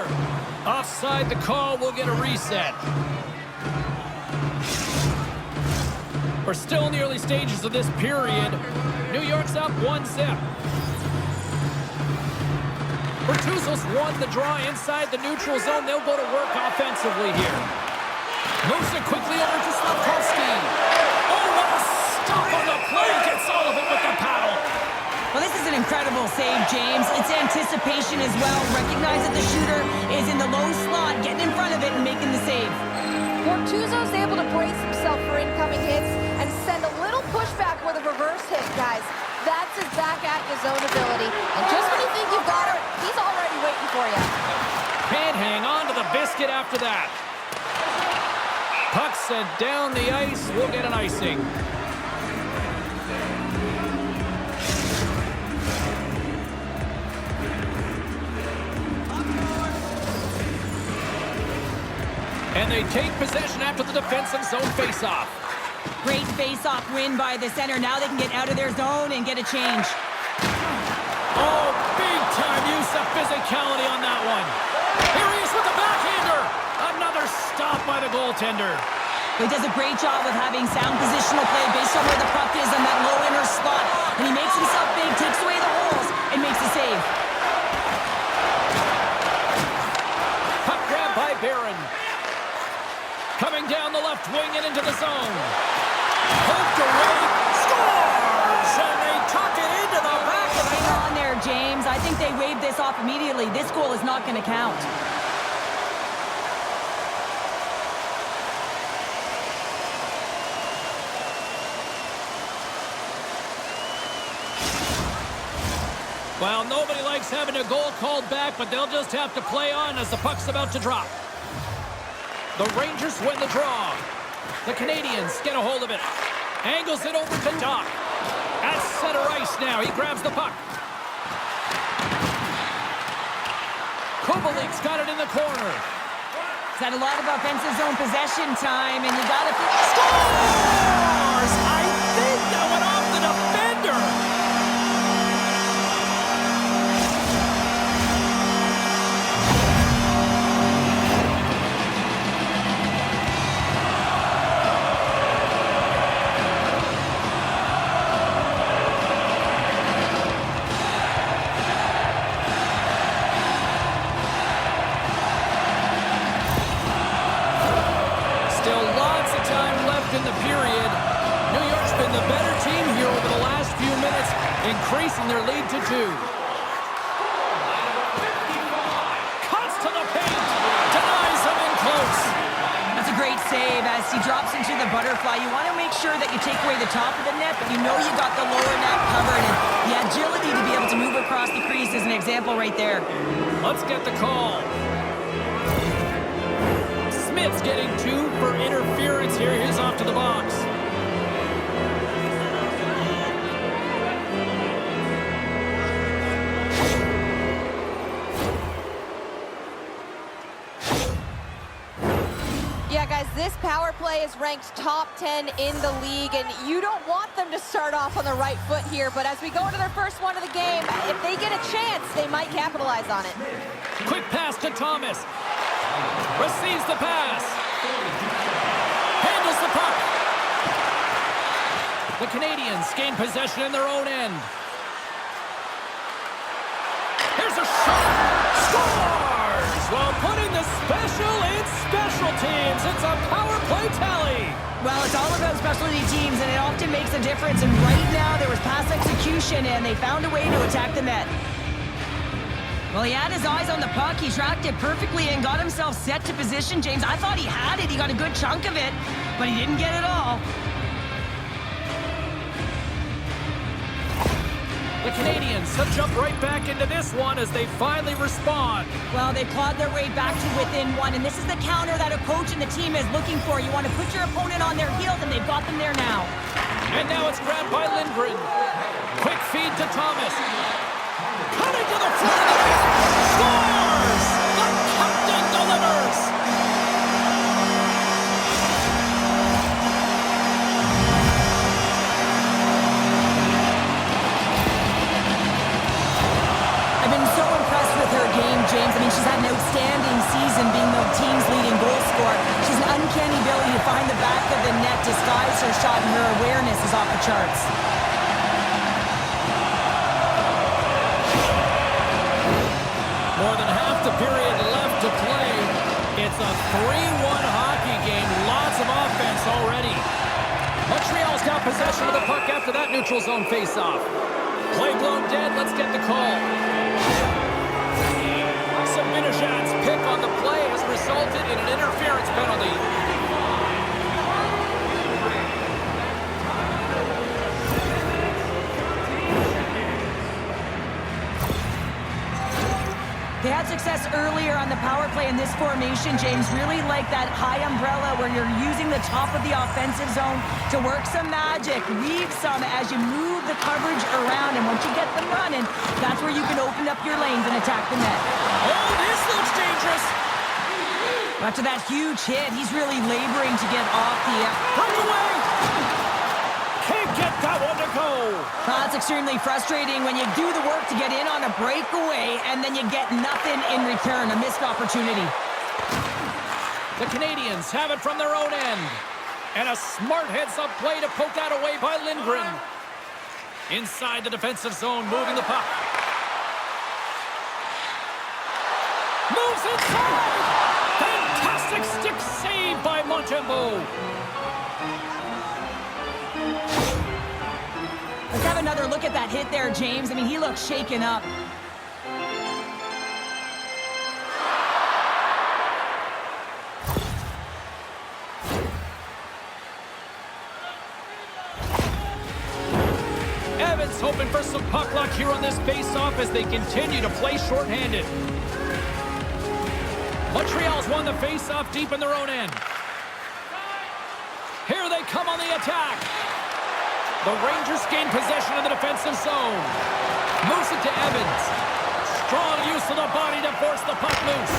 center. Offside the call, we'll get a reset. We're still in the early stages of this period. New York's up 1-0. Bortuzzo's won the draw inside the neutral zone. They'll go to work offensively here. Moves it quickly over to Slavkovsky. Oh, what a stop on the play. Gets all of it with the paddle. Well, this is an incredible save, James. It's anticipation as well. Recognize that the shooter is in the low slot, getting in front of it and making the save. Bortuzzo's able to brace himself for incoming hits and send a little pushback with a reverse hit, guys. That's his back-at-you zone ability. And just when you think you've got it, he's already waiting for you. Can't hang on to the biscuit after that. Puck sent down the ice. We'll get an icing. And they take possession after the defensive zone face-off. Great face-off win by the center. Now they can get out of their zone and get a change. Oh, big-time use of physicality on that one. Here he is with the backhander. Another stop by the goaltender. He does a great job of having sound positional play based on where the puck is in that low inner slot. And he makes himself big, takes away the holes, and makes a save. Puck grab by Barron. Coming down the left wing and into the zone. Poked away. Scores! And they tuck it into the back of the Hang on there, James. I think they waved this off immediately. This goal is not going to count. Well, nobody likes having a goal called back, but they'll just have to play on as the puck's about to drop. The Rangers win the draw. The Canadians get a hold of it. Angles it over to Doc. At center ice now. He grabs the puck. Kubelik's got it in the corner. He's had a lot of offensive zone possession time, and you got to... Scores! I think that went off the defender. In the period, New York's been the better team here over the last few minutes, increasing their lead to 2. Cuts to the paint, denies him in close. That's a great save as he drops into the butterfly. You want to make sure that you take away the top of the net, but you know you got the lower net covered, and the agility to be able to move across the crease is an example right there. Let's get the call. Smith's getting 2 for interference here. He's off to the box. Yeah, guys, this power play is ranked top 10 in the league, and you don't want them to start off on the right foot here, but as we go into their first one of the game, if they get a chance, they might capitalize on it. Quick pass to Thomas. Receives the pass. Handles the puck. The Canadians gain possession in their own end. Here's a shot. Scores! While putting the special in special teams. It's a power play tally. Well, it's all about specialty teams, and it often makes a difference. And right now, there was pass execution, and they found a way to attack the net. Well, he had his eyes on the puck. He tracked it perfectly and got himself set to position, James. I thought he had it. He got a good chunk of it, but he didn't get it all. The Canadians have jumped right back into this one as they finally respond. Well, they clawed their way back to within 1, and this is the counter that a coach and the team is looking for. You want to put your opponent on their heels, and they've got them there now. And now it's grabbed by Lindgren. Quick feed to Thomas. Cutting to the front of the net. Scores! The captain delivers! I've been so impressed with her game, James. I mean, she's had an outstanding disguise her shot, and her awareness is off the charts. More than half the period left to play. It's a 3-1 hockey game. Lots of offense already. Montreal's got possession of the puck after that neutral zone faceoff. Play blown dead. Let's get the call. Sabinajad's pick on the play has resulted in an interference penalty. They had success earlier on the power play in this formation, James. Really like that high umbrella where you're using the top of the offensive zone to work some magic, weave some as you move the coverage around. And once you get them running, that's where you can open up your lanes and attack the net. Oh, this looks dangerous. After that huge hit, he's really laboring to get off the... Breakaway! Can't get that one to go. That's extremely frustrating when you do the work to get in on a breakaway and then you get nothing in return, a missed opportunity. The Canadians have it from their own end. And a smart heads-up play to poke that away by Lindgren. Inside the defensive zone, moving the puck. Moves inside! Fantastic stick save by Montembeault. Let's have another look at that hit there, James. I mean, he looks shaken up. Evans hoping for some puck luck here on this face-off as they continue to play shorthanded. Montreal's won the face-off deep in their own end. Here they come on the attack. The Rangers gain possession of the defensive zone. Moves it to Evans. Strong use of the body to force the puck loose.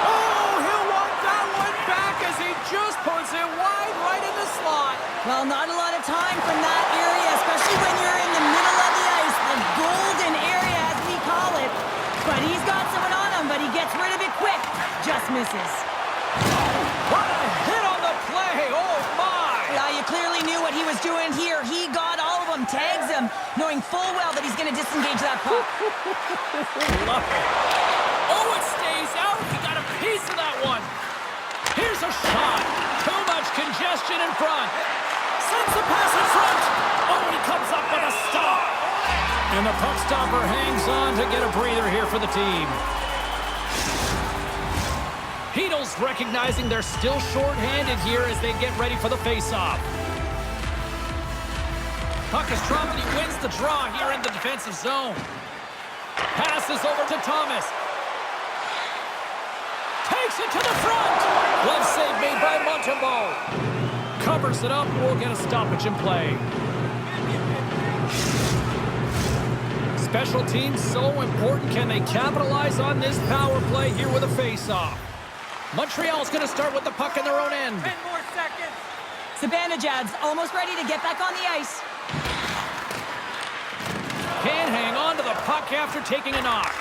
Oh, he'll want that one back as he just puts it wide right in the slot. Well, not a lot of time from that area, especially when you're in the middle of the ice, the golden area as we call it. But he's got someone on him, but he gets rid of it quick. Just misses. What a hit on the play. Oh, my. Yeah, you clearly knew what he was doing here. He got all of them, tags them, knowing full well that he's going to disengage that puck. Love it. Oh, it stays out. He got a piece of that one. Here's a shot. Too much congestion in front. Sends the pass in front. Oh, and he comes up with a stop. And the puck stopper hangs on to get a breather here for the team. Heedle's recognizing they're still short-handed here as they get ready for the face-off. Puck is dropped and he wins the draw here in the defensive zone. Passes over to Thomas. Takes it to the front. Glove save made by Montembeault. Covers it up. We'll get a stoppage in play. Special teams so important. Can they capitalize on this power play here with a face-off? Montreal's going to start with the puck in their own end. 10 more seconds. Zibanejad's almost ready to get back on the ice. Can't hang on to the puck after taking a knock.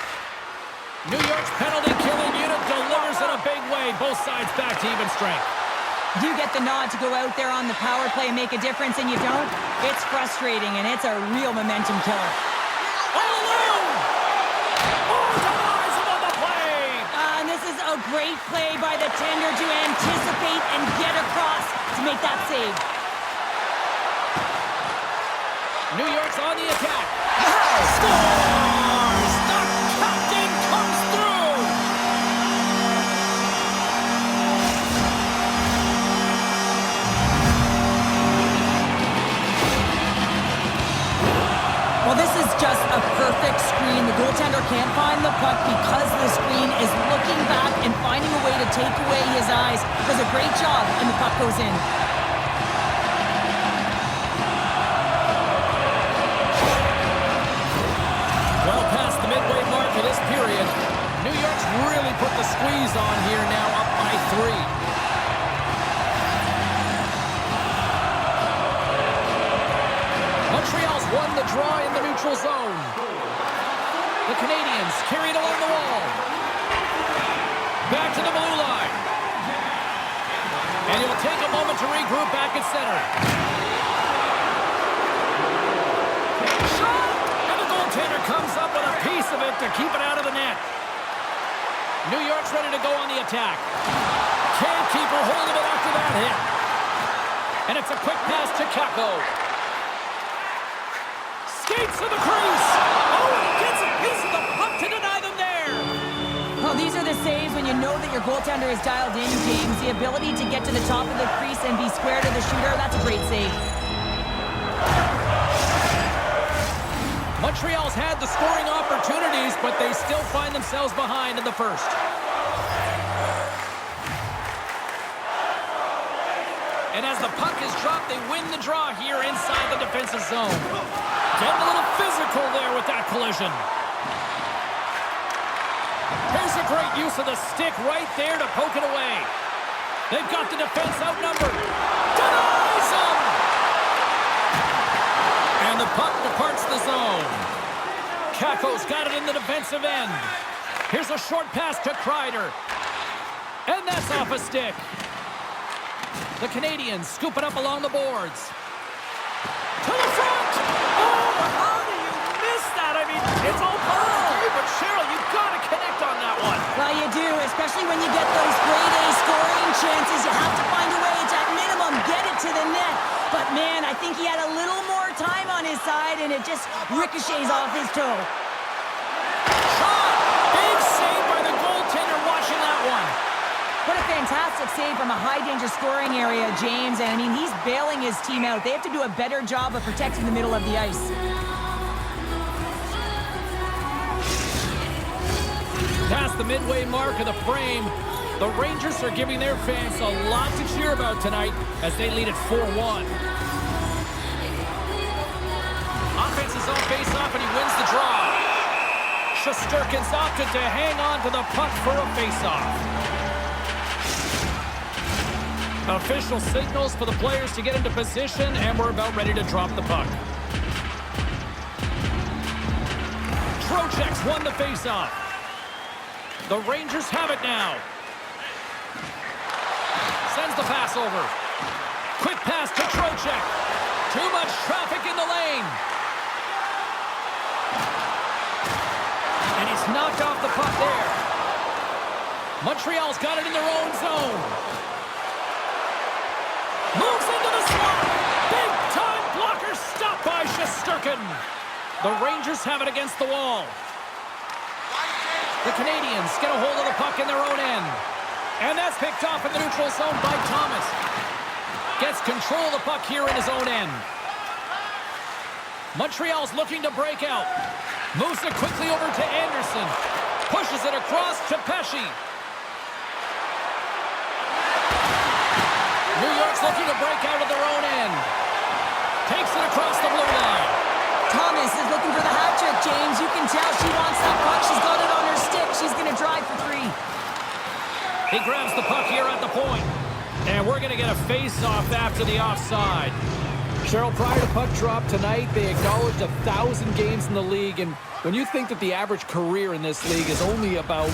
New York's penalty-killing unit delivers in a big way. Both sides back to even strength. You get the nod to go out there on the power play and make a difference, and you don't? It's frustrating, and it's a real momentum killer. All alone! Oh, denies him on the play! And this is a great play by the tender to anticipate and get across to make that save. New York's on the attack. Scores! The captain comes through! Well, this is just a perfect screen. The goaltender can't find the puck because the screen is looking back and finding a way to take away his eyes. Does a great job, and the puck goes in. Well past the midway mark of this period, New York's really put the squeeze on here now, up by 3. Montreal's won the draw in the neutral zone. The Canadians carried along the wall. Back to the blue line. And he'll take a moment to regroup back at center. Shot! And the goaltender comes up with a piece of it to keep it out of the net. New York's ready to go on the attack. Can't keep a hold of it after that hit. And it's a quick pass to Kako. Skates to the crease. Oh, and he gets a piece of the puck to deny them there. Well, these are the saves when you know that your goaltender is dialed in, James. The ability to get to the top of the crease and be square to the shooter, that's a great save. Montreal's had the scoring opportunities, but they still find themselves behind in the first. And as the puck is dropped, they win the draw here inside the defensive zone. Getting a little physical there with that collision. Here's a great use of the stick right there to poke it away. They've got the defense outnumbered. Denies him! And the puck departs the zone. Kako's got it in the defensive end. Here's a short pass to Kreider. And that's off a stick. The Canadians scoop it up along the boards. To the front! Oh, how do you miss that? I mean, it's all part of the game, but Cheryl, you've got to connect on that one. Well, you do, especially when you get those grade A scoring chances. You have to find a way to, at minimum, get it to the net. But, man, I think he had a little more time on his side, and it just ricochets off his toe. Shot! Big save by the goaltender watching that one. What a fantastic save from a high-danger scoring area, James. And, I mean, he's bailing his team out. They have to do a better job of protecting the middle of the ice. Past the midway mark of the frame, the Rangers are giving their fans a lot to cheer about tonight as they lead at 4-1. Offense is on face-off, and he wins the draw. Shesterkin's opted to hang on to the puck for a face-off. Official signals for the players to get into position, and we're about ready to drop the puck. Trocheck's won the face-off. The Rangers have it now. Sends the pass over. Quick pass to Trocheck. Too much traffic in the lane. And he's knocked off the puck there. Montreal's got it in their own zone. Moves into the slot. Big-time blocker stopped by Shesterkin. The Rangers have it against the wall. The Canadians get a hold of the puck in their own end. And that's picked off in the neutral zone by Thomas. Gets control of the puck here in his own end. Montreal's looking to break out. Moves it quickly over to Anderson. Pushes it across to Pesce. New York's looking to break out of their own end. Takes it across the blue line. Thomas is looking for the hat trick, James. You can tell she wants that puck. She's got it on her stick. She's going to drive for 3. He grabs the puck here at the point. And we're going to get a face-off after the offside. Cheryl, prior to puck drop tonight, they acknowledged 1,000 games in the league. And when you think that the average career in this league is only about,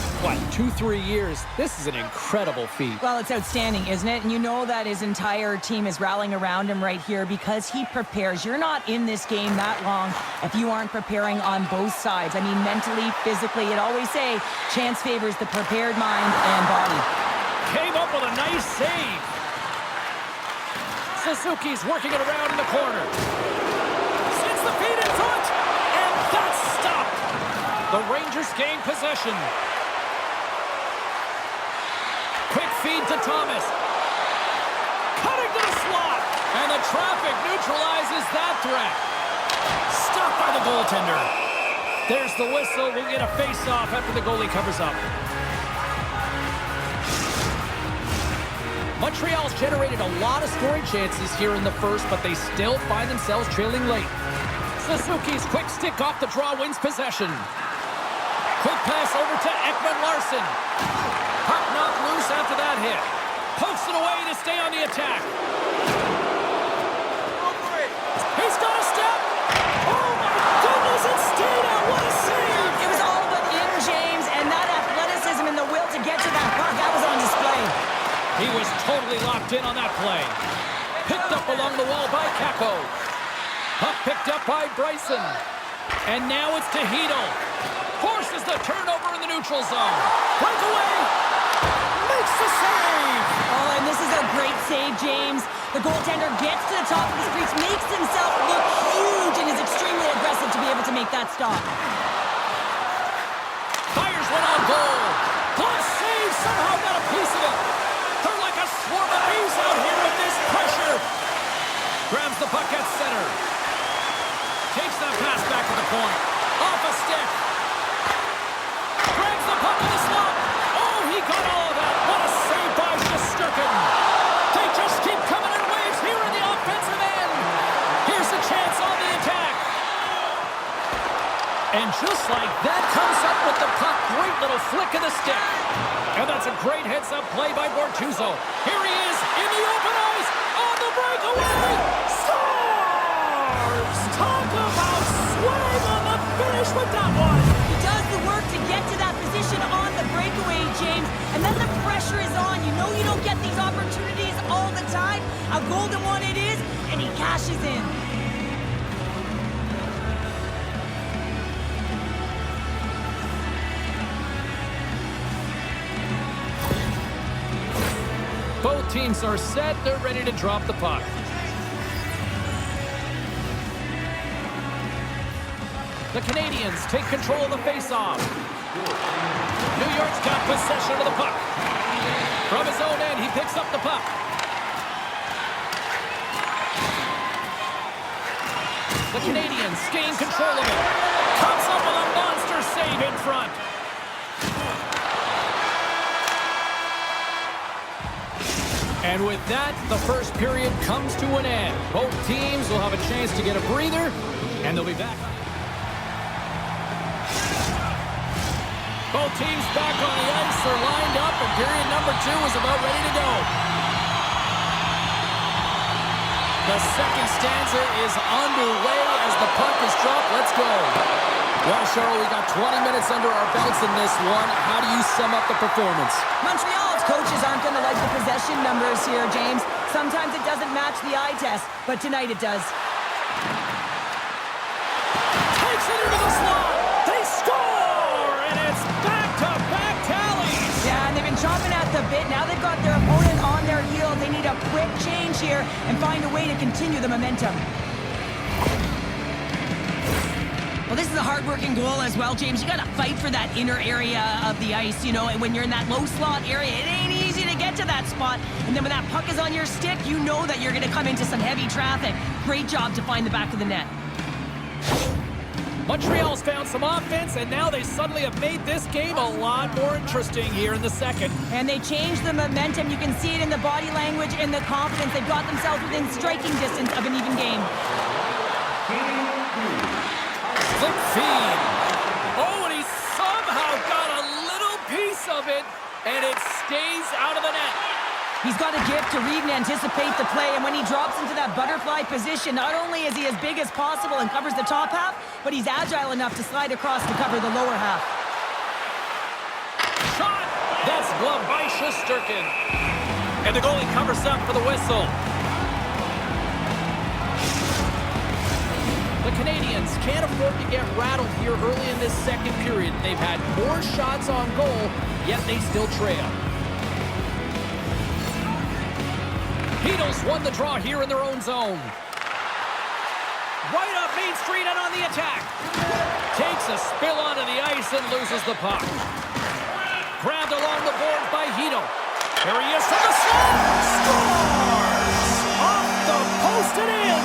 2-3 years, this is an incredible feat. Well, it's outstanding, isn't it? And you know that his entire team is rallying around him right here because he prepares. You're not in this game that long if you aren't preparing on both sides. I mean, mentally, physically, it always say chance favors the prepared mind and body. Came up with a nice save. Suzuki's working it around in the corner. Sends the feed in front. And that's stopped. The Rangers gain possession. Quick feed to Thomas. Cutting to the slot. And the traffic neutralizes that threat. Stopped by the goaltender. There's the whistle. We'll get a face-off after the goalie covers up. Montreal's generated a lot of scoring chances here in the first, but they still find themselves trailing late. Suzuki's quick stick off the draw wins possession. Quick pass over to Ekman-Larsson. Puck knocked loose after that hit. Pokes it away to stay on the attack. He's got a step. Oh my goodness, it stayed out. What a save. It was all but in, James, and that athleticism and the will to get to that puck, that was on display. He was totally locked locked in on that play. Picked up along the wall by Kako. Puck picked up by Bryson. And now it's to Hedel. Forces the turnover in the neutral zone. Breakaway. Makes the save. Oh, and this is a great save, James. The goaltender gets to the top of the crease, makes himself look huge, and is extremely aggressive to be able to make that stop. Fires one on goal. Glove save. Somehow got a piece of it. They're like a swarm of bees out here with this pressure. Grabs the puck at center. Takes that pass back to the point. Off a stick. Grabs the puck in the slot. Oh, he got all of that. What a save by Shesterkin. They just keep coming in waves here in the offensive end. Here's a chance on the attack. And just like that, comes up with the puck. Great little flick of the stick. And that's a great heads-up play by Bortuzzo. Here he is in the open ice on the breakaway. Scores! Talk about swag on the finish with that one. He does the work to get to that position on the breakaway, James, and then the pressure is on. You know you don't get these opportunities all the time. A golden one it is, and he cashes in. Both teams are set. They're ready to drop the puck. The Canadians take control of the faceoff. New York's got possession of the puck. From his own end, he picks up the puck. The Canadians gain control of it. Comes up with a monster save in front. And with that, the first period comes to an end. Both teams will have a chance to get a breather, and they'll be back. Both teams back on the ice. They're lined up, and period number 2 is about ready to go. The second stanza is underway as the puck is dropped. Let's go. Well, Cheryl, we got 20 minutes under our belts in this one. How do you sum up the performance? Montreal's coaches aren't going to like the possession numbers here, James. Sometimes it doesn't match the eye test, but tonight it does. Takes it into the slot. They score, and it's back-to-back tallies. Yeah, and they've been chomping at the bit. Now they've got their opponent on their heels. They need a quick change here and find a way to continue the momentum. Well, this is a hard-working goal as well, James. You got to fight for that inner area of the ice, you know, and when you're in that low slot area, it ain't easy to get to that spot. And then when that puck is on your stick, you know that you're going to come into some heavy traffic. Great job to find the back of the net. Montreal's found some offense, and now they suddenly have made this game a lot more interesting here in the second. And they changed the momentum. You can see it in the body language and the confidence. They've got themselves within striking distance of an even game. Flick feed. Oh, and he somehow got a little piece of it, and it stays out of the net. He's got a gift to read and anticipate the play, and when he drops into that butterfly position, not only is he as big as possible and covers the top half, but he's agile enough to slide across to cover the lower half. Shot! That's gloved by Shesterkin. And the goalie covers up for the whistle. The Canadians can't afford to get rattled here early in this second period. They've had more shots on goal, yet they still trail. Hedel's won the draw here in their own zone. Right up Main Street and on the attack. Takes a spill onto the ice and loses the puck. Grabbed along the boards by Hedel. Here he is from the slot. Scores! Off the post and in.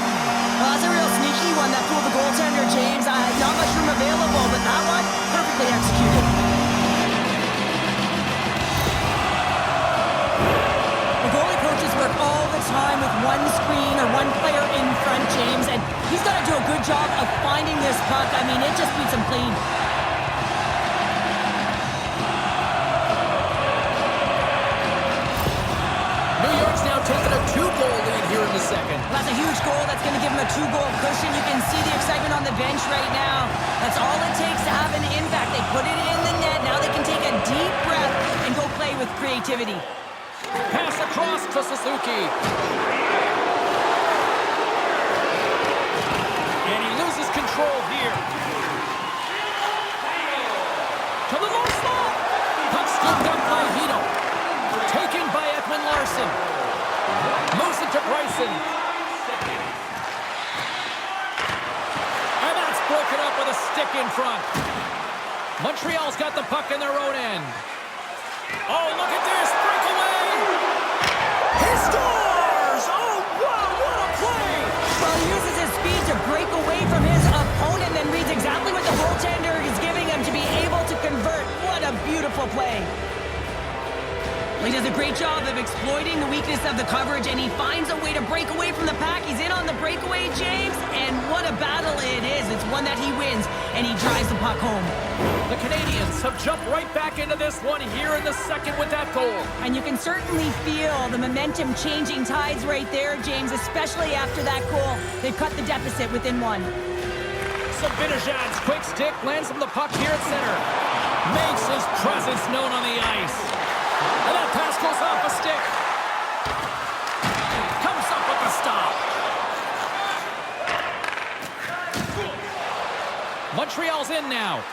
Well, that's a real sneaky one. That fooled the goaltender, James. Not much room available, but that one, perfectly executed. The goalie coaches work all the time with one screen or one player in front, James, and he's got to do a good job of finding this puck. I mean, it just beats him clean. New York's now taking a 2-goal lead here in the second. That's a huge goal. That's going to give him a 2-goal cushion. You can see the excitement on the bench right now. That's all it takes to have an impact. They put it in the net. Now they can take a deep breath and go play with creativity. Pass across to Suzuki. And he loses control here. To the low slot. Puck scooped up by Hito. Taken by Ekman Larson. Moves it to Bryson. And that's broken up with a stick in front. Montreal's got the puck in their own end. Oh, look at this. Breakaway. He scores! Oh, wow, what a play! Well, he uses his speed to break away from his opponent and reads exactly what the goaltender is giving him to be able to convert. What a beautiful play. Well, he does a great job of exploiting the weakness of the coverage, and he finds a way to break away from the pack. He's in on the breakaway, James, and what a battle it is. It's one that he wins, and he drives the puck home. The Canadians have jumped right back into this one here in the second with that goal. And you can certainly feel the momentum changing tides right there, James, especially after that goal. They've cut the deficit within one. Sabinajad's quick stick lands him the puck here at center. Makes his presence known on the ice. And that pass goes off a stick. Comes up with the stop. Montreal's in now.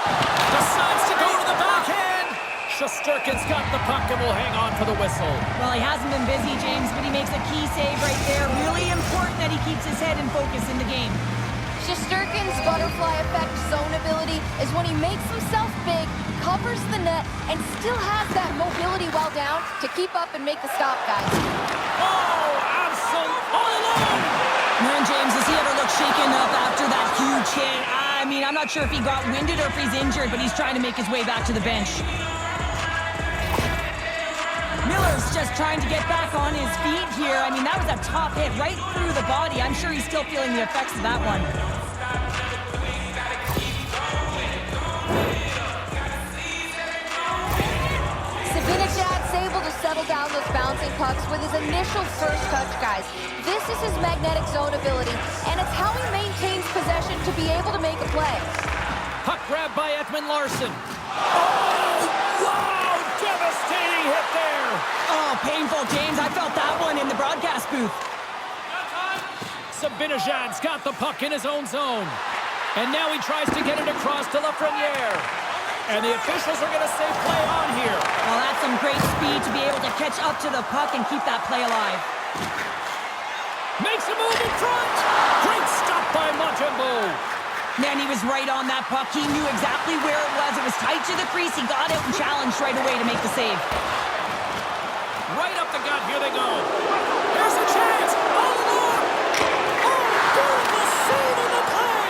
Decides to go to the backhand. Shesterkin's got the puck and will hang on for the whistle. Well, he hasn't been busy, James, but he makes a key save right there. Really important that he keeps his head in focus in the game. Shesterkin's butterfly effect zone ability is when he makes himself big, covers the net, and still has that mobility while down to keep up and make the stop, guys. Oh, absolute all alone! Man, James, does he ever look shaken up after that huge hit? I mean, I'm not sure if he got winded or if he's injured, but he's trying to make his way back to the bench. Miller's just trying to get back on his feet here. I mean, that was a top hit right through the body. I'm sure he's still feeling the effects of that one. Sabinajad's able to settle down those bouncing pucks with his initial first touch, guys. This is his magnetic zone ability, and it's how he maintains possession to be able to make a play. Puck grab by Ekman Larson. Oh, wow! Devastating hit there! Oh, painful, James. I felt that one in the broadcast booth. Sabinajad's got the puck in his own zone. And now he tries to get it across to Lafreniere. And the officials are going to say play on here. Well, that's some great speed to be able to catch up to the puck and keep that play alive. Makes a move in front. Great stop by Montembeault. Man, he was right on that puck. He knew exactly where it was. It was tight to the crease. He got out and challenged right away to make the save. Right up the gut. Here they go. Here's a chance. All along. Oh, beautiful save in the play.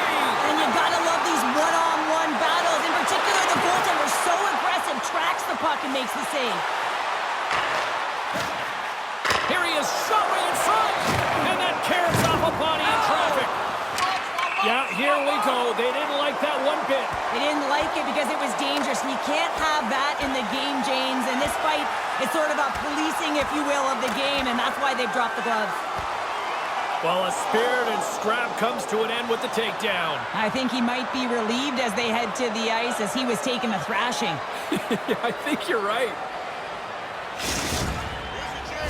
And you gotta love these one-on-one battles. In particular, the goaltender so aggressive, tracks the puck and makes the save. Here he is, shot right in front. And that carries off a body in traffic. Yeah, here we go. They didn't like that one bit. They didn't like it because it was dangerous, and you can't have that in the game, James. And this fight is sort of a policing, if you will, of the game, and that's why they've dropped the gloves. Well, a spirited scrap comes to an end with the takedown. I think he might be relieved as they head to the ice as he was taking a thrashing. Yeah, I think you're right.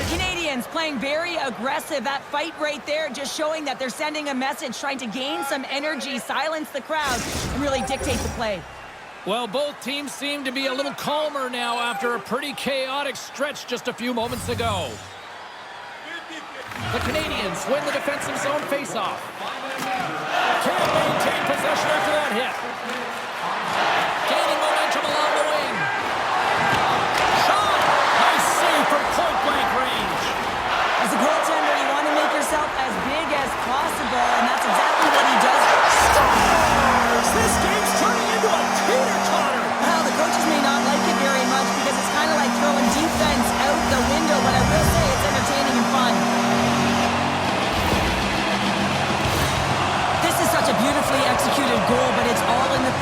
Canadians playing very aggressive. That fight right there just showing that they're sending a message, trying to gain some energy, silence the crowd, and really dictate the play. Well, both teams seem to be a little calmer now after a pretty chaotic stretch just a few moments ago. The Canadians win the defensive zone faceoff. Can't maintain possession after that hit. Gaining momentum along the wing. Shot! Nice save from point-blank range. As a goaltender, you want to make yourself as big as possible, and that's exactly what he does. Stars! This game's turning into a teeter-totter. Well, the coaches may not like it very much because it's kind of like throwing defense out the window, but I will say it's entertaining and fun. This is such a beautifully executed goal, but it's all in the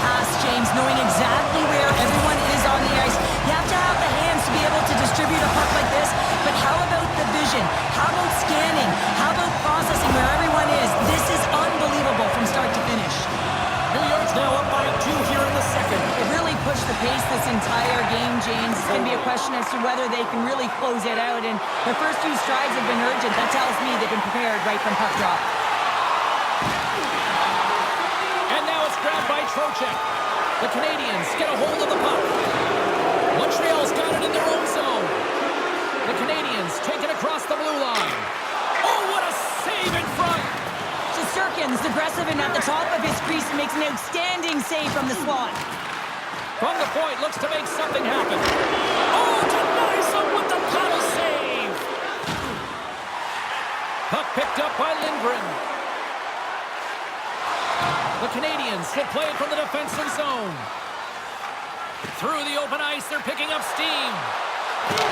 game, James. It's going to be a question as to whether they can really close it out. And their first few strides have been urgent. That tells me they've been prepared right from puck drop. And now it's grabbed by Trocheck. The Canadians get a hold of the puck. Montreal's got it in their own zone. The Canadians take it across the blue line. Oh, what a save in front! Shesterkin's aggressive and at the top of his crease and makes an outstanding save from the slot. From the point, looks to make something happen. Oh, denies him with the paddle save! Puck picked up by Lindgren. The Canadians will play it from the defensive zone. Through the open ice, they're picking up steam.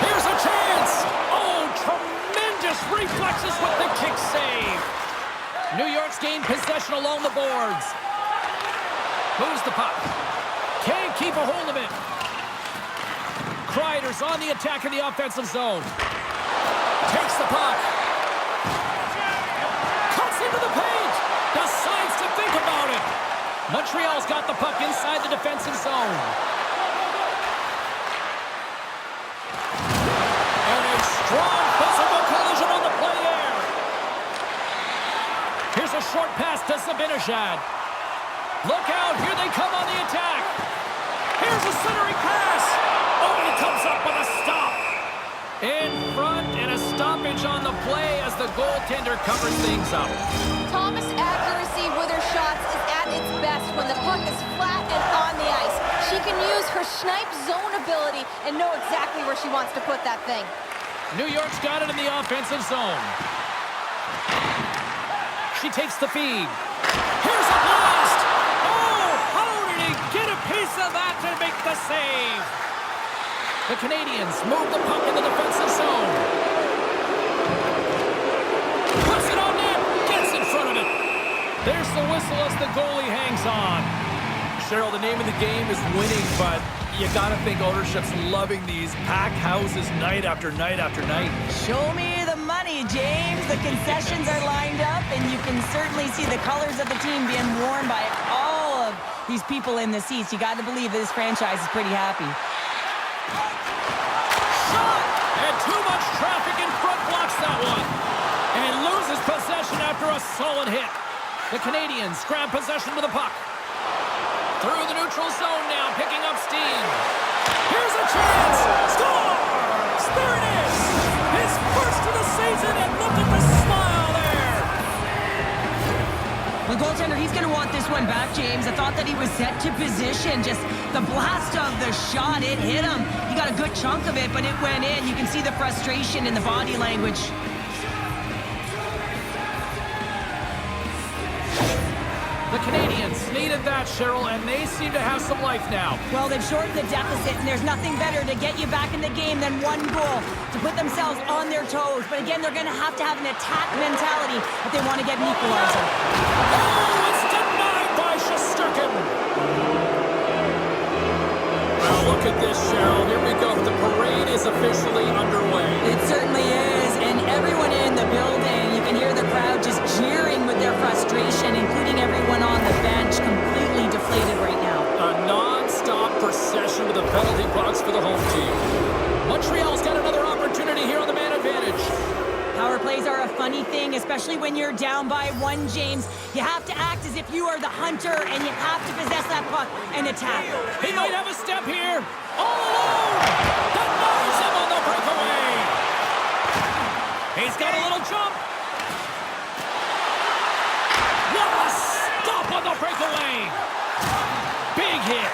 Here's a chance! Oh, tremendous reflexes with the kick save. New York's gained possession along the boards. Moves the puck. Can't keep a hold of it. Kreider's on the attack in the offensive zone. Takes the puck. Cuts into the paint. Decides to think about it. Montreal's got the puck inside the defensive zone. And a strong physical collision on the play there. Here's a short pass to Zibanejad. Look out, here they come on the attack. Here's a centering pass. Oh, and it comes up with a stop. In front and a stoppage on the play as the goaltender covers things up. Thomas' accuracy with her shots is at its best when the puck is flat and on the ice. She can use her snipe zone ability and know exactly where she wants to put that thing. New York's got it in the offensive zone. She takes the feed. Here's a blast! Oh, how did he get a piece of that to make the save? The Canadians move the puck in the defensive zone. Puts it on net, gets in front of it. There's the whistle as the goalie hangs on. Cheryl, the name of the game is winning, but you got to think ownership's loving these packed houses night after night after night. Show me the money, James. The concessions are lined up, and you can certainly see the colors of the team being worn by all of these people in the seats. You got to believe this franchise is pretty happy. Shot! And too much traffic in front blocks that one. And loses possession after a solid hit. The Canadians grab possession to the puck. Through the neutral zone now, picking up steam. Here's a chance! Scores! There it is! His first of the season, and look at the smile there! The goaltender, he's going to want this one back, James. I thought that he was set to position. Just the blast of the shot, it hit him. He got a good chunk of it, but it went in. You can see the frustration in the body language. The Canadians needed that, Cheryl, and they seem to have some life now. Well, they've shortened the deficit, and there's nothing better to get you back in the game than one goal to put themselves on their toes. But again, they're going to have an attack mentality if they want to get an equalizer. Oh, it's denied by Shesterkin. Well, look at this, Cheryl. Here we go. The parade is officially underway. It certainly is, and everyone in the building, you can hear the crowd just jeering with their frustration, including everyone on the bench, completely deflated right now. A non-stop procession to the penalty box for the home team. Montreal's got another opportunity here on the man advantage. Power plays are a funny thing, especially when you're down by one, James. You have to act as if you are the hunter, and you have to possess that puck and attack. He might have a step here. All alone! Denies him on the breakaway. He's got a little jump. What a stop on the breakaway. Big hit.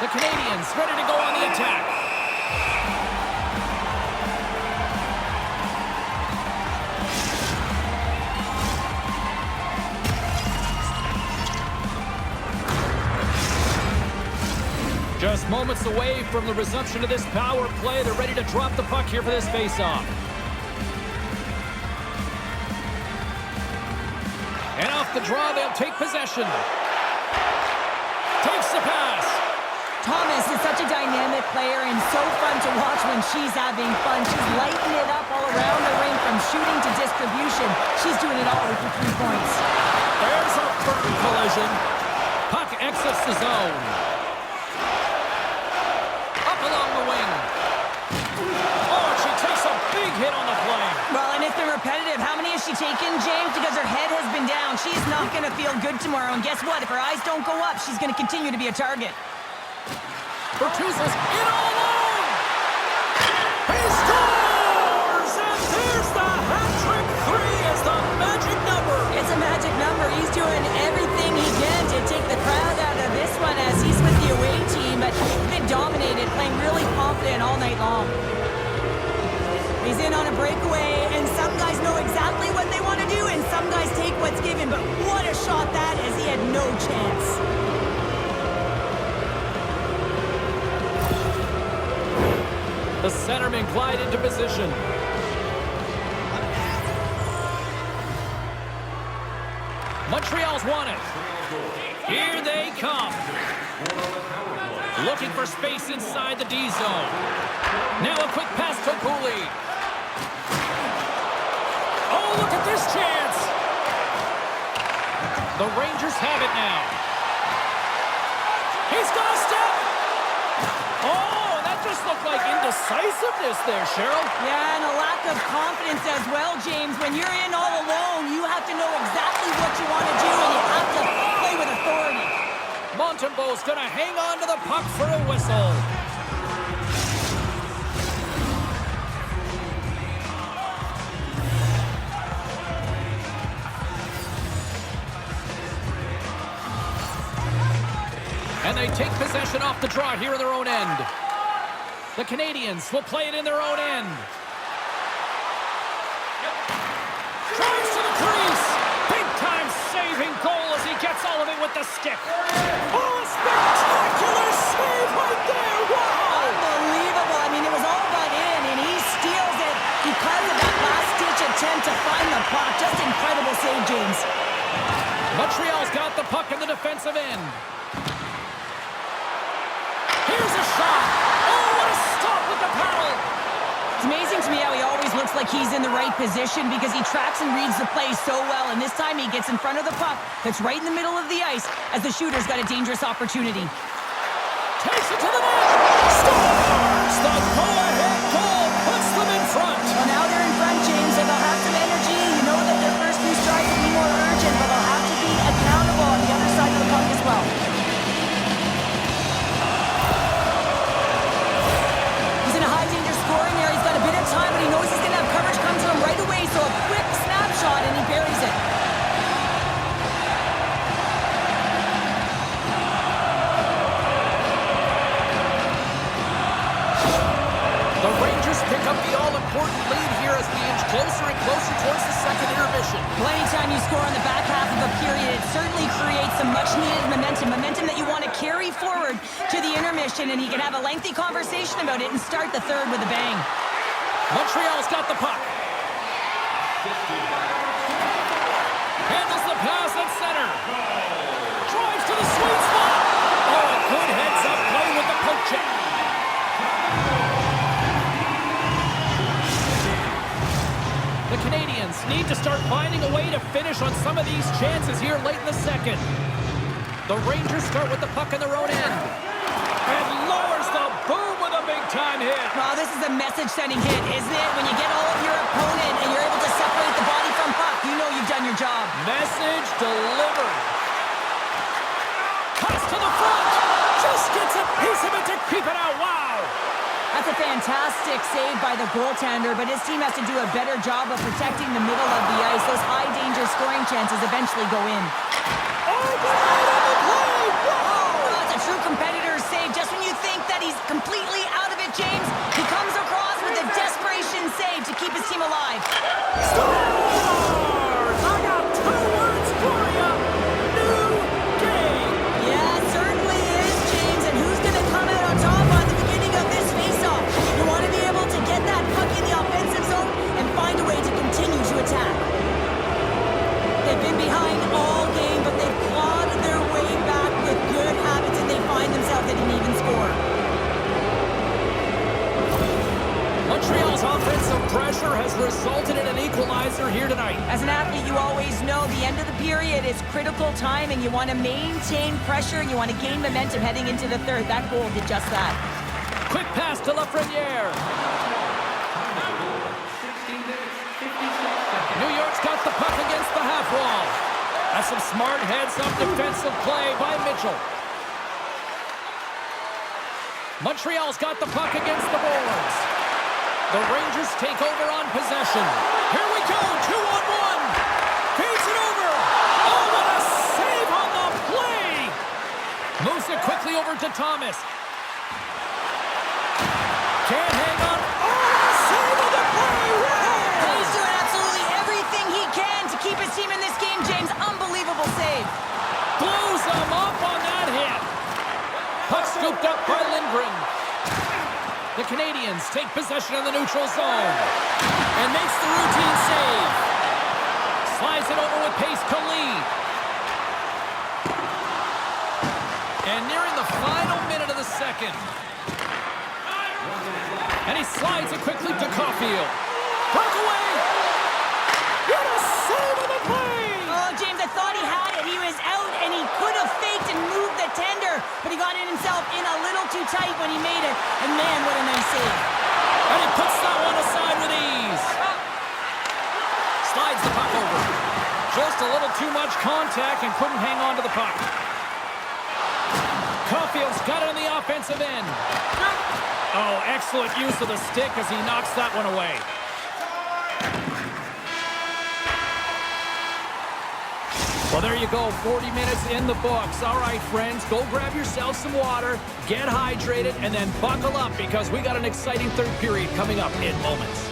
The Canadians ready to go on the attack. Just moments away from the resumption of this power play. They're ready to drop the puck here for this face-off. And off the draw, they'll take possession. Takes the pass. Thomas is such a dynamic player and so fun to watch when she's having fun. She's lighting it up all around the ring from shooting to distribution. She's doing it all with her 3 points. There's a firm collision. Puck exits the zone. Up along the taken, James, because her head has been down. She's not going to feel good tomorrow. And guess what? If her eyes don't go up, she's going to continue to be a target. Bortuzzo's in all alone! He scores! And there's the hat-trick three as the magic number! It's a magic number. He's doing everything he can to take the crowd out of this one as he's with the away team, but he's been dominated, playing really confident all night long. He's in on a breakaway, and some guys know exactly what they want to do, and some guys take what's given, but what a shot that is. He had no chance. The centerman glide into position. Montreal's won it. Here they come. Looking for space inside the D zone. Now a quick pass to Cooley. Oh, look at this chance. The Rangers have it now. He's got a step. Oh, that just looked like indecisiveness there, Cheryl. Yeah, and a lack of confidence as well, James. When you're in all alone, you have to know exactly what you want to do, and you have to play with authority. Montembeau's going to hang on to the puck for a whistle. And they take possession off the draw here in their own end. The Canadians will play it in their own end. Drives to the crease. Big-time saving goal as he gets all of it with the stick. Oh, a spectacular save right there. Wow! Unbelievable. I mean, it was all but in, and he steals it because of that last-ditch attempt to find the puck. Just incredible save, James. Montreal's got the puck in the defensive end. Here's a shot. Oh, what a stop with the paddle. It's amazing to me how he always looks like he's in the right position because he tracks and reads the play so well, and this time he gets in front of the puck that's right in the middle of the ice as the shooter's got a dangerous opportunity. Takes it to the net. Scores! The go-ahead goal puts them in front. Well, now they're in front, James, and they'll have some energy. You know that their first few strikes will be more urgent, but they'll have to be accountable on the other side of the puck as well. Time, but he knows he's going to have coverage come to him right away, so a quick snapshot and he buries it. The Rangers pick up the all-important lead here as we inch closer and closer towards the second intermission. Well, anytime you score on the back half of a period, it certainly creates some much-needed momentum that you want to carry forward to the intermission, and he can have a lengthy conversation about it and start the third with a bang. Montreal's got the puck. Handles the pass at center. Drives to the sweet spot. Oh, a good heads-up play with the poke check. The Canadians need to start finding a way to finish on some of these chances here late in the second. The Rangers start with the puck in their own end. And lowers the boom with a big-time hit. Well, this is a message-sending hit, isn't it? When you get all of your opponent and you're able to separate the body from puck, you know you've done your job. Message delivered. Cuts to the front. Just gets a piece of it to keep it out. Wow. That's a fantastic save by the goaltender, but his team has to do a better job of protecting the middle of the ice. Those high-danger scoring chances eventually go in. Oh, but out of the play. Wow. Oh, it's a true competitor's save. Just when you think that he's completely out of it, James, he comes across with a desperation save to keep his team alive. Scores! I got two words for you. New game. Yeah, it certainly is, James. And who's going to come out on top on the beginning of this faceoff? You want to be able to get that puck in the offensive zone and find a way to continue to attack. They've been behind all game, but they've clawed their way back with good habits, and they find themselves at an even score. Montreal's offensive pressure has resulted in an equalizer here tonight. As an athlete, you always know the end of the period is critical time, and you want to maintain pressure, and you want to gain momentum heading into the third. That goal did just that. Quick pass to Lafreniere. New York's got the That's some smart heads-up defensive play by Mitchell. Montreal's got the puck against the boards. The Rangers take over on possession. Here we go, 2-on-1. Feeds it over. Oh, what a save on the play. Moves it quickly over to Thomas. Can't hang on. Oh, save on the play. Wow. He's doing absolutely everything he can to keep his team in this game, James. Unbelievable save. Blows him up on that hit. Puck scooped up by Lindgren. The Canadians take possession in the neutral zone and makes the routine save. Slides it over with pace to Lee. And nearing the final minute of the second. And he slides it quickly to Caulfield. Breakaway! What a save of the play! Oh, James, I thought he had it. He was out, and he could have faked and moved the tender, but he got in himself in a little too tight when he made it. And man, what a nice save. And he puts that one aside with ease. Slides the puck over. Just a little too much contact and couldn't hang on to the puck. Caulfield's got it on the offensive end. Oh, excellent use of the stick as he knocks that one away. Well, there you go, 40 minutes in the books. All right, friends, go grab yourself some water, get hydrated, and then buckle up because we got an exciting third period coming up in moments.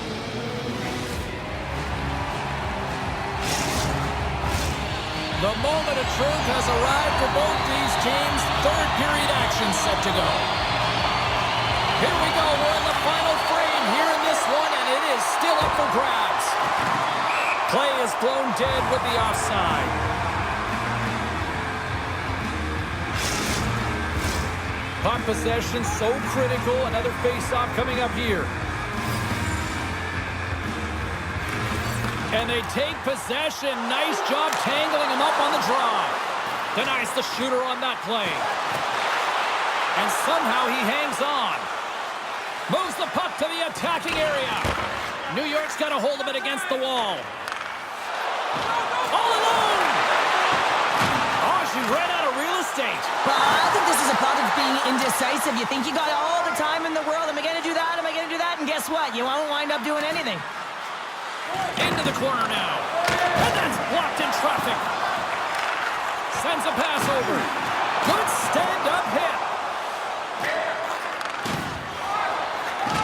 The moment of truth has arrived for both these teams. Third period action set to go. Here we go, we're in the final frame here in this one, and it is still up for grabs. Play is blown dead with the offside. Puck possession so critical. Another face-off coming up here. And they take possession. Nice job tangling him up on the draw. Denies the shooter on that play. And somehow he hangs on. Moves the puck to the attacking area. New York's got a hold of it against the wall. All alone! Oh, she ran out of real estate. Well, I don't think this is a product of being indecisive. You think you got all the time in the world. Am I going to do that? Am I going to do that? And guess what? You won't wind up doing anything. Into the corner now. And that's blocked in traffic. Sends a pass over. Good stand-up hit.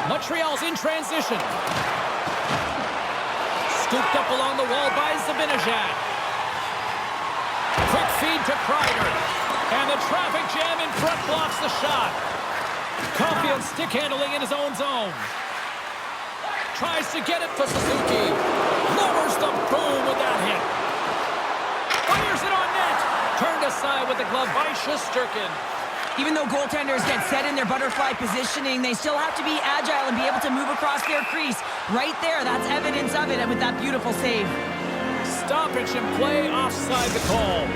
Montreal's in transition. Scooped up along the wall by Zibanejad. Quick feed to Kreider. And the traffic jam in front blocks the shot. Caulfield stick handling in his own zone. Tries to get it to Suzuki. Lowers the boom with that hit. Fires it on net. Turned aside with the glove by Shesterkin. Even though goaltenders get set in their butterfly positioning, they still have to be agile and be able to move across their crease. Right there, that's evidence of it with that beautiful save. Stoppage and play offside the call.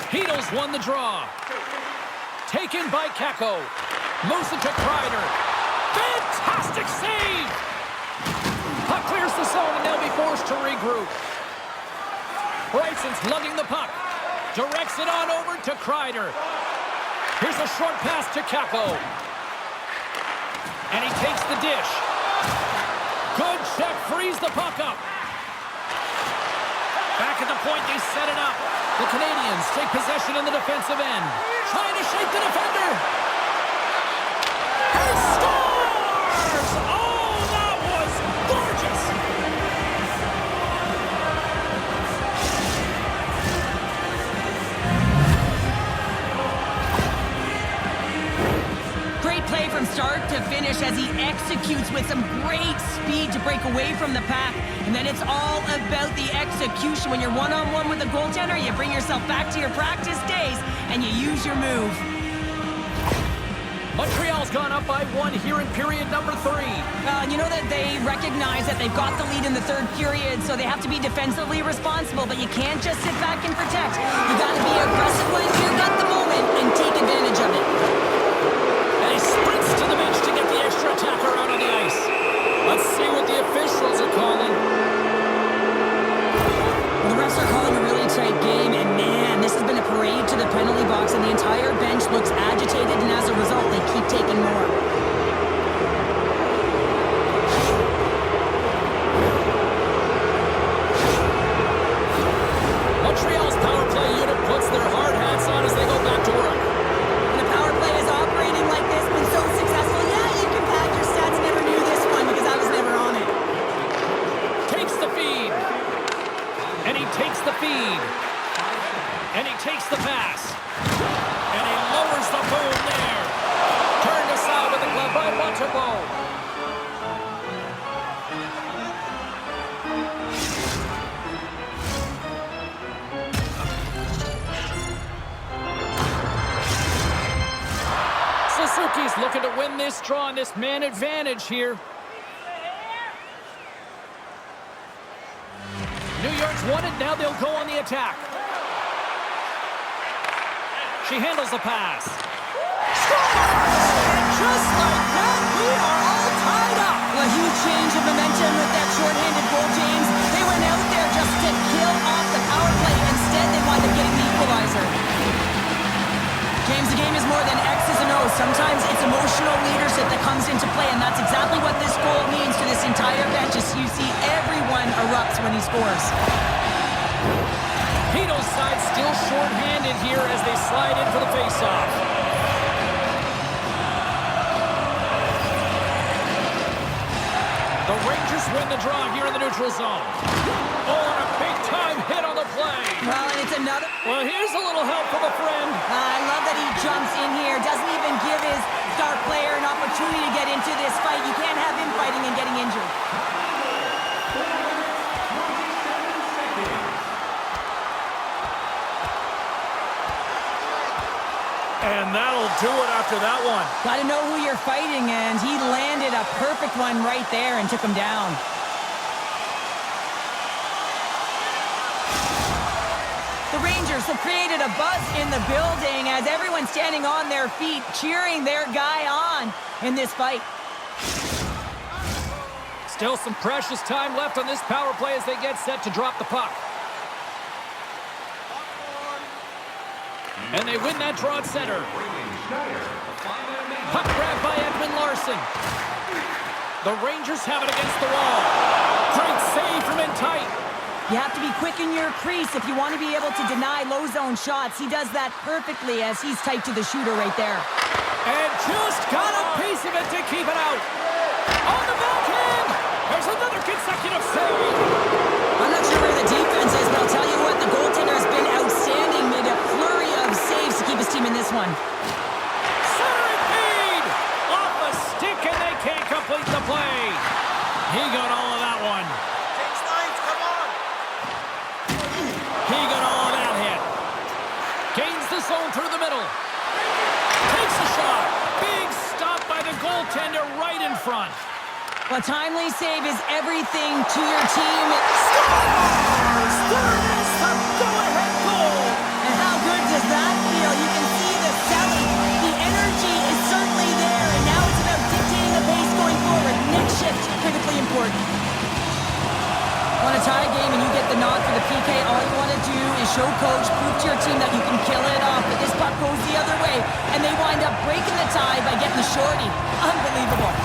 Heedles won the draw. Taken by Kakko. Moves it to Kreider. Fantastic save! Puck clears the zone and they'll be forced to regroup. Bryson's lugging the puck. Directs it on over to Kreider. Here's a short pass to Kakko. And he takes the dish. Good check, frees the puck up. Back at the point, they set it up. The Canadians take possession in the defensive end. Trying to shake the defender. He scores! Oh, that was gorgeous! Great play from start to finish as he executes with some great speed to break away from the pack. And then it's all about the execution. When you're one-on-one with a goaltender, you bring yourself back to your practice days and you use your move. Montreal's gone up by 1 here in period number 3. You know that they recognize that they've got the lead in the third period, so they have to be defensively responsible, but you can't just sit back and protect. You got to be aggressive when you've got the moment and take advantage of it. And he sprints to the bench to get the extra attacker out on the ice. Let's see what the officials are calling. Well, the refs are calling a really tight game, and man, this has been a parade to the penalty box, and the entire bench looks agitated, and as a result, they keep taking more. Montreal's power play unit puts their hard hats on as they go back to work. When the power play is operating like this, been so successful, yeah, you can pad your stats. Never knew this one because I was never on it. Takes the feed. And he takes the feed. And he takes the pass. And he lowers the boom there. Turned aside with the glove by Bortuzzo. Suzuki's looking to win this draw on this man advantage here. New York's won it, now they'll go on the attack. She handles the pass. Just like that, we are all tied up. A huge change of momentum with that shorthanded goal, James. They went out there just to kill off the power play. Instead, they wind up getting the equalizer. James, the game is more than X's and O's. Sometimes it's emotional leadership that comes into play, and that's exactly what this goal means to this entire bench. As you see, everyone erupts when he scores. Peto's side still short-handed here as they slide in for the face-off. The Rangers win the draw here in the neutral zone. Oh, and a big-time hit on the play. Well, and it's another... Well, here's a little help from a friend. I love that he jumps in here. Doesn't even give his star player an opportunity to get into this fight. You can't have him fighting and getting injured. And that'll do it after that one. Got to know who you're fighting, and he landed a perfect one right there and took him down. The Rangers have created a buzz in the building as everyone's standing on their feet, cheering their guy on in this fight. Still some precious time left on this power play as they get set to drop the puck. And they win that draw at center. Puck grabbed by Edmund Larson. The Rangers have it against the wall. Great save from in tight. You have to be quick in your crease if you want to be able to deny low zone shots. He does that perfectly as he's tight to the shooter right there. And just got a piece of it to keep it out. On the backhand. There's another consecutive save. I'm not sure where the defense is, but I'll tell you what, the goaltender has been outstanding. Made a flurry of saves to keep his team in this one. Centering feed. Off a stick, and they can't complete the play. He got all of that one. He got all of that hit. Gains the zone through the middle. Takes a shot. Big stop by the goaltender right in front. A timely save is everything to your team. Scores! There is the go-ahead goal. And how good does that feel? You can see the selling. The energy is certainly there, and now it's about dictating the pace going forward. Next shift, critically important. Want a tie game and you get the nod for the PK, all you want to do is show coach, prove to your team that you can kill it off, but this puck goes the other way, and they wind up breaking the tie by getting the shorty. Unbelievable.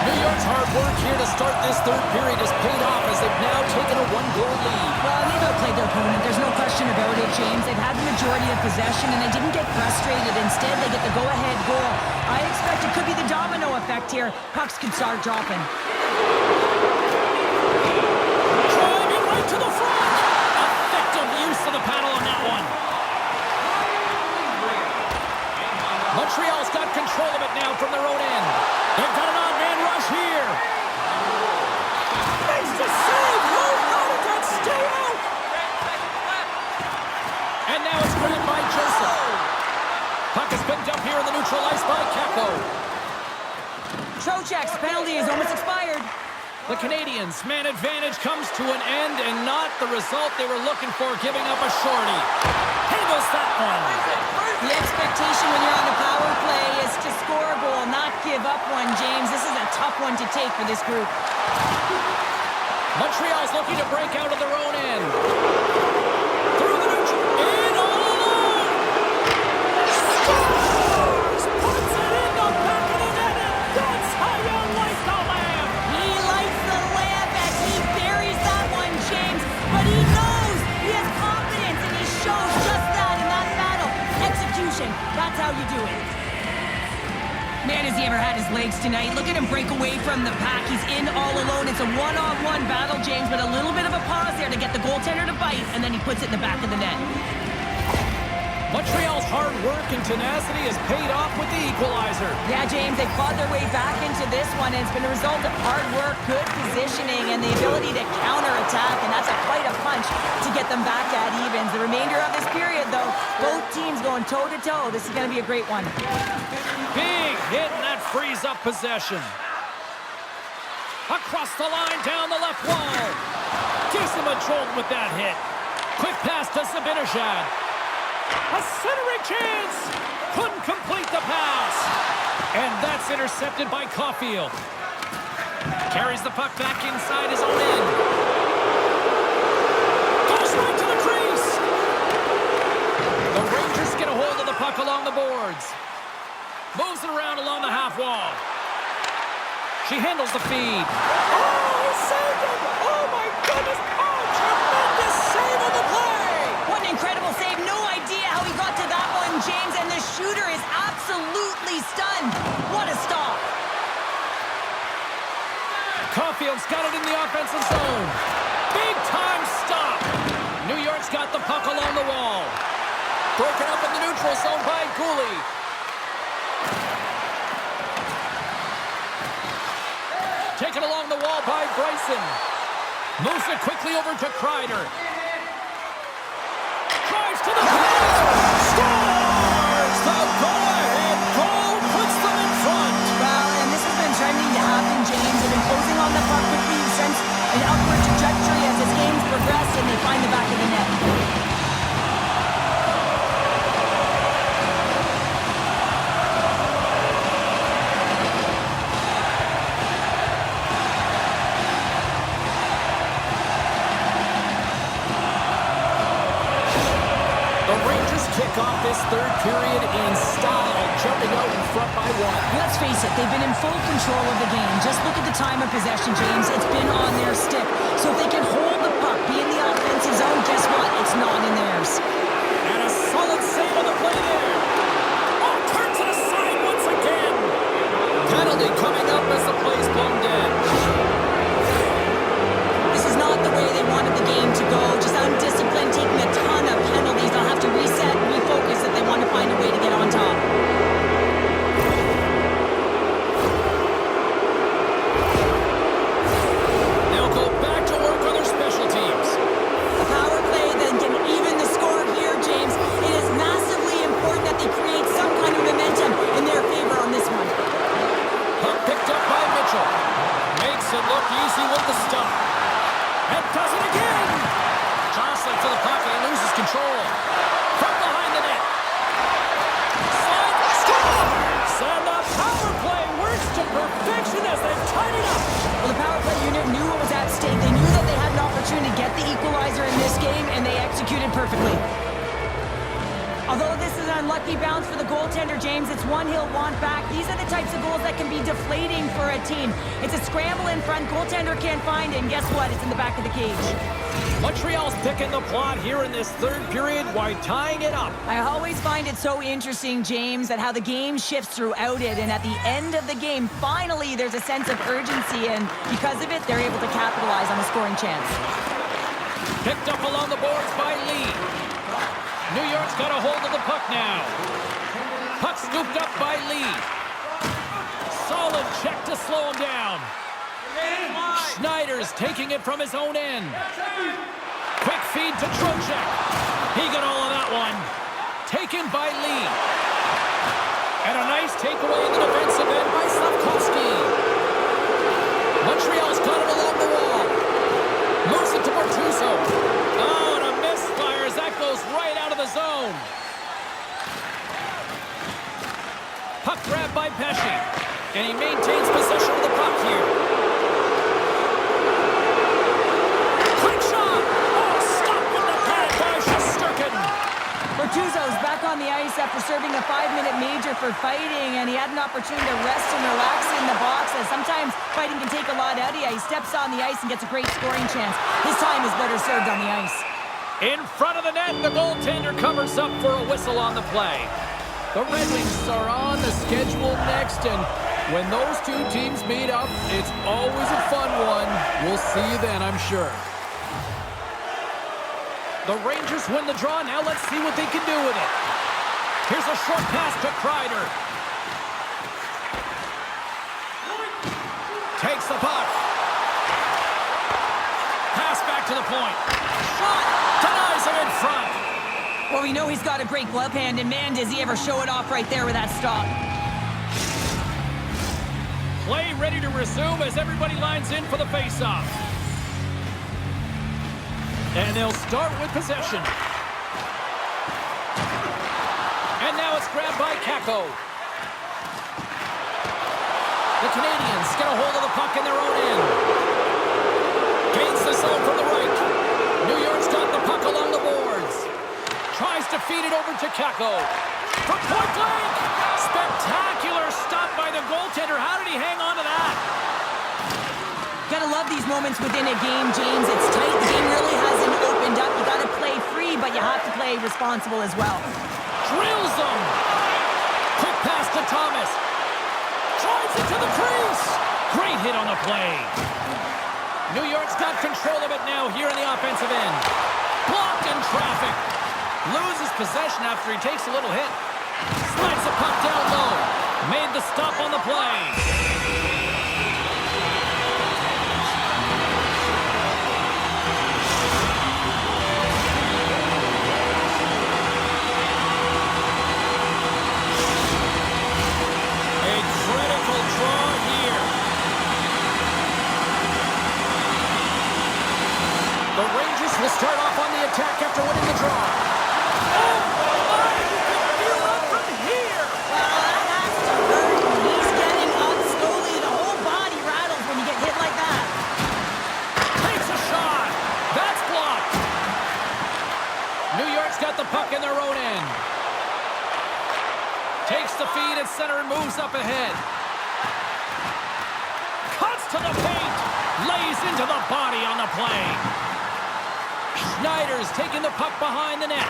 New York's hard work here to start this third period has paid off as they've now taken a one-goal lead. Well, they've outplayed their opponent. There's no question about it, James. They've had the majority of possession, and they didn't get frustrated. Instead, they get the go-ahead goal. I expect it could be the domino effect here. Pucks could start dropping. Driving right to the front. Effective use of the paddle on that one. Montreal's got control of it now from their own end. They've got an odd-man rush here. Makes the save. How did that stay out? And now it's grabbed by Joseph. Puck is picked up here in the neutral ice by Kako. checks. Penalty is almost expired. The Canadians' man advantage comes to an end and not the result they were looking for, giving up a shorty. Handles that one. The expectation when you're on the power play is to score a goal, not give up one, James. This is a tough one to take for this group. Montreal's looking to break out of their own end. Through the neutral. In all alone. Scores! Puts it in the back of the net. And that's how you light the lamp. He lights the lamp as he buries that one, James. But he knows he has confidence, and he shows just that in that battle. Execution. That's how you do it. Man, has he ever had his legs tonight. Look at him break away from the pack. He's in all alone. It's a one-on-one battle, James, but a little bit of a pause there to get the goaltender to bite, and then he puts it in the back of the net. Montreal's hard work and tenacity has paid off with the equalizer. Yeah, James, they clawed their way back into this one, and it's been a result of hard work, good positioning, and the ability to counter-attack, and that's quite a punch to get them back at evens. The remainder of this period, though, both teams going toe-to-toe. This is going to be a great one. Big hit, and that frees up possession. Across the line, down the left wall. Gives him a jolt with that hit. Quick pass to Zibanejad. A centering chance! Couldn't complete the pass. And that's intercepted by Caulfield. Carries the puck back inside his own end. Goes right to the crease. The Rangers get a hold of the puck along the boards. Moves it around along the half wall. She handles the feed. Oh, he saved it! Oh, my goodness! Oh, tremendous save on the play! What an incredible save. No idea how he got to that one, James, and the shooter is absolutely stunned. What a stop. Caulfield's got it in the offensive zone. Big time stop. New York's got the puck along the wall. Broken up in the neutral zone by Cooley. Taken along the wall by Bryson. Moves it quickly over to Kreider. Drives to the net. Scores! The go-ahead goal puts them in front. Well, and this has been trending to happen, James. They've been closing on the puck quickly since an upward trajectory as his games progress, and they find the back of the net. Kick off this third period in style, jumping out in front by one. Let's face it, they've been in full control of the game. Just look at the time of possession, James. It's been on their stick. So if they can hold the puck, be in the offensive zone, guess what? It's not in theirs. And a solid save on the play there. Oh, turns it aside once again. Penalty coming up as the play's blown dead. This is not the way they wanted the game to go. Just undisciplined, taking a ton of penalties. They'll have to reset, refocus if they want to find a way to get on top. They'll go back to work on their special teams. A power play that can even the score here, James. It is massively important that they create some kind of momentum in their favor on this one. Puck picked up by Mitchell. Makes it look easy with the stop. And does it again! Jostling to the puck and loses control. From behind the net. Slide, scores! And the power play works to perfection as they tied it up. Well, the power play unit knew what was at stake. They knew that they had an opportunity to get the equalizer in this game, and they executed perfectly. Although this is an unlucky bounce for the goaltender, James, it's one he'll want back. These are the types of goals that can be deflating for a team. It's a scramble in front, goaltender can't find it, and guess what? It's in the back of the cage. Montreal's picking the plot here in this third period while tying it up. I always find it so interesting, James, that how the game shifts throughout it, and at the end of the game, finally, there's a sense of urgency, and because of it, they're able to capitalize on a scoring chance. Picked up along the boards by Lee. New York's got a hold of the puck now. Puck scooped up by Lee. Solid check to slow him down. Schneider's taking it from his own end. Quick feed to Trocheck. He got all of that one. Taken by Lee. And a nice takeaway in the defensive end by Slavkovsky. Montreal's got it along the wall. Moves it to Bortuzzo. Oh, and a misfire as that goes right out of the zone. Puck grabbed by Pesci. And he maintains possession of the puck here. Quick shot! Oh, stopped with the pad by Shesterkin. Bortuzzo's back on the ice after serving a 5-minute major for fighting, and he had an opportunity to rest and relax in the box, as sometimes fighting can take a lot out of you. He steps on the ice and gets a great scoring chance. His time is better served on the ice. In front of the net, the goaltender covers up for a whistle on the play. The Red Wings are on the schedule next, and when those two teams meet up, it's always a fun one. We'll see you then, I'm sure. The Rangers win the draw. Now let's see what they can do with it. Here's a short pass to Kreider. Takes the puck. Pass back to the point. Shot! Denies him in front. Well, we know he's got a great glove hand, and man, does he ever show it off right there with that stop. Play ready to resume as everybody lines in for the face-off. And they'll start with possession. And now it's grabbed by Kakko. The Canadians get a hold of the puck in their own end. Gains the zone from the right. New York's got the puck along the boards. Tries to feed it over to Kakko. From point blank! Spectacular stop by the goaltender. How did he hang on to that? Gotta love these moments within a game, James. It's tight. The game really hasn't opened up. You gotta play free, but you have to play responsible as well. Drills them. Quick pass to Thomas. Drives it to the crease. Great hit on the play. New York's got control of it now here in the offensive end. Blocked in traffic. Loses possession after he takes a little hit. Slides the puck down low. Made the stop on the play. The Rangers will start off on the attack after winning the draw. Oh, my! You can feel it from here! Well, that has to hurt. He's getting up slowly. The whole body rattles when you get hit like that. Takes a shot. That's blocked. New York's got the puck in their own end. Takes the feed at center and moves up ahead. Cuts to the paint. Lays into the body on the play. Schneider's taking the puck behind the net.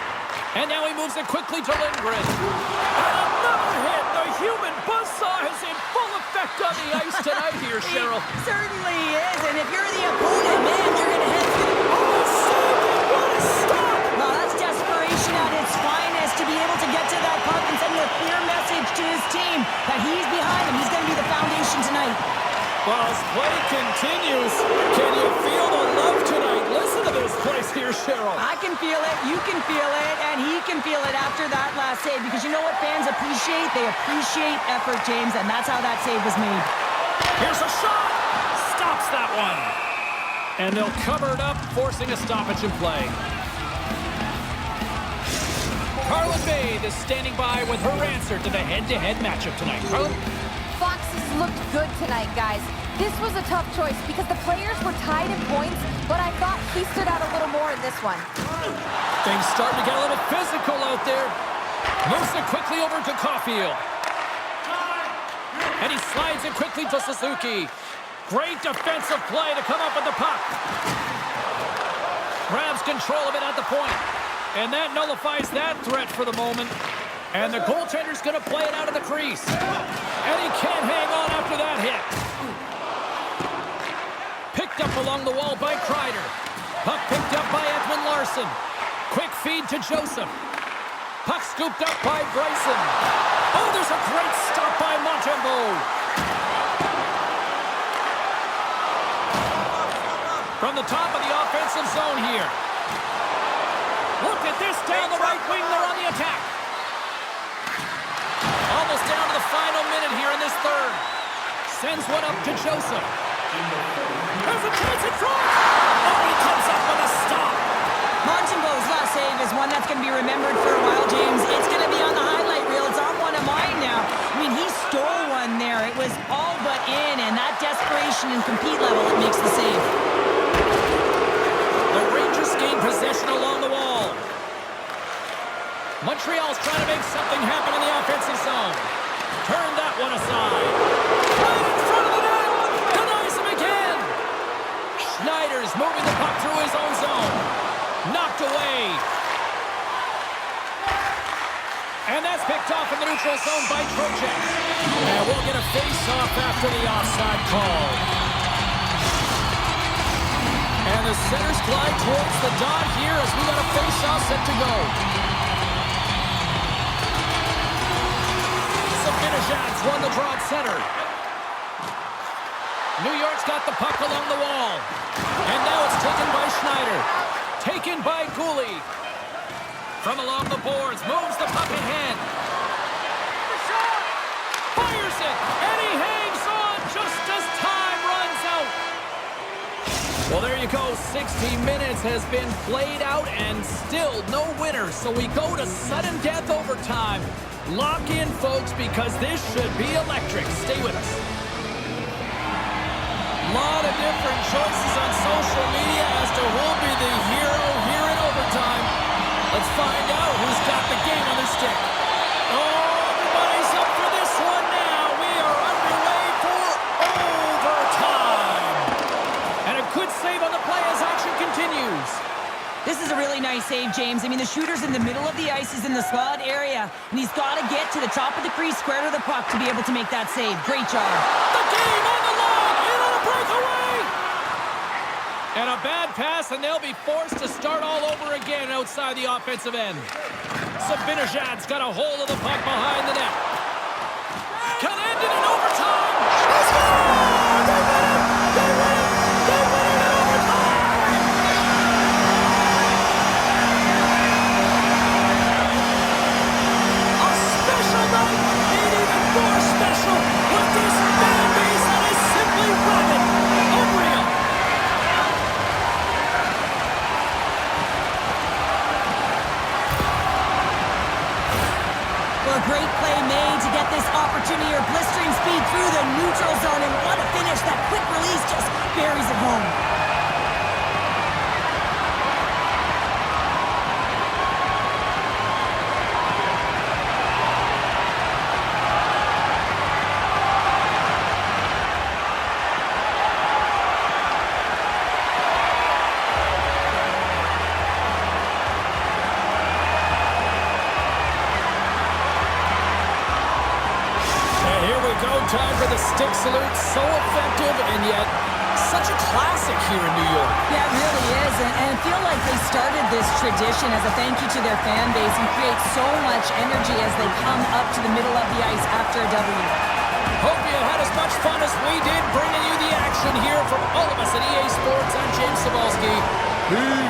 And now he moves it quickly to Lindgren. And another hit. The human buzzsaw is in full effect on the ice tonight here, Cheryl. He certainly is. And if you're the opponent, man, you're going to head to the... Oh, saved it. What a stop. Well, that's desperation at its finest, to be able to get to that puck and send a clear message to his team that he's behind him. He's going to be the foundation tonight. Well, as play continues, can you feel the love tonight? Listen to this place here, Cheryl. I can feel it, you can feel it, and he can feel it after that last save, because you know what fans appreciate? They appreciate effort, James, and that's how that save was made. Here's a shot. Stops that one. And they'll cover it up, forcing a stoppage in play. Carlin Babe is standing by with her answer to the head-to-head matchup tonight. Carlin? Foxes looked good tonight, guys. This was a tough choice because the players were tied in points, but I thought he stood out a little more in this one. Things starting to get a little physical out there. Moves it quickly over to Caulfield. And he slides it quickly to Suzuki. Great defensive play to come up with the puck. Grabs control of it at the point. And that nullifies that threat for the moment. And the goaltender's going to play it out of the crease. And he can't hang on after that hit. Picked up along the wall by Kreider. Puck picked up by Edwin Larson. Quick feed to Joseph. Puck scooped up by Bryson. Oh, there's a great stop by Montembeault. From the top of the offensive zone here. Look at this down the right wing. They're on the attack. Almost down to the final minute here in this third. Sends one up to Joseph. There's a chance in front. Oh, he comes up with a stop. Montembeau's last save is one that's going to be remembered for a while, James. It's going to be on the highlight reel. It's on one of mine now. I mean, he stole one there. It was all but in, and that desperation and compete level, it makes the save. The Rangers gain possession along the wall. Montreal's trying to make something happen in the offensive zone. Turn that one aside. Right in front of the net. Denies him again. Schneider's moving the puck through his own zone. Knocked away. And that's picked off in the neutral zone by Trocheck. And we'll get a face-off after the offside call. And the centers glide towards the dot here as we got a face-off set to go. Sabinajad's won the draw at center. New York's got the puck along the wall. And now it's taken by Schneider. Taken by Cooley. From along the boards, moves the puck ahead. Fires it, and he hangs on just as time runs out. Well, there you go. 60 minutes has been played out and still no winner. So we go to sudden death overtime. Lock in, folks, because this should be electric. Stay with us. Lot of different choices on social media as to who'll be the hero here in overtime. Let's find out who's got the game on their stick. Oh, everybody's up for this one now. We are underway for overtime. And a good save on the play as action continues. This is a really nice save, James. I mean, the shooter's in the middle of the ice. He's in the slot area, and he's got to get to the top of the crease, square to the puck to be able to make that save. Great job. The game on the line, in on a breakaway. And a bad pass, and they'll be forced to start all over again outside the offensive end. Sabinajad's got a hold of the puck behind the net. Can end it in overtime. Let's go! They win it! They win it! They win it in overtime! A special night, made even more special with this fan base that is simply rabid. Unreal. Well, a great play made to get this opportunity or blistering speed through the neutral zone, and what a finish. That quick release just buries it home. Time for the stick salute. So effective and yet such a classic here in New York. Yeah, it really is. And I feel like they started this tradition as a thank you to their fan base and create so much energy as they come up to the middle of the ice after a W. Hope you had as much fun as we did bringing you the action here from all of us at EA Sports. I'm James Cebulski. Peace.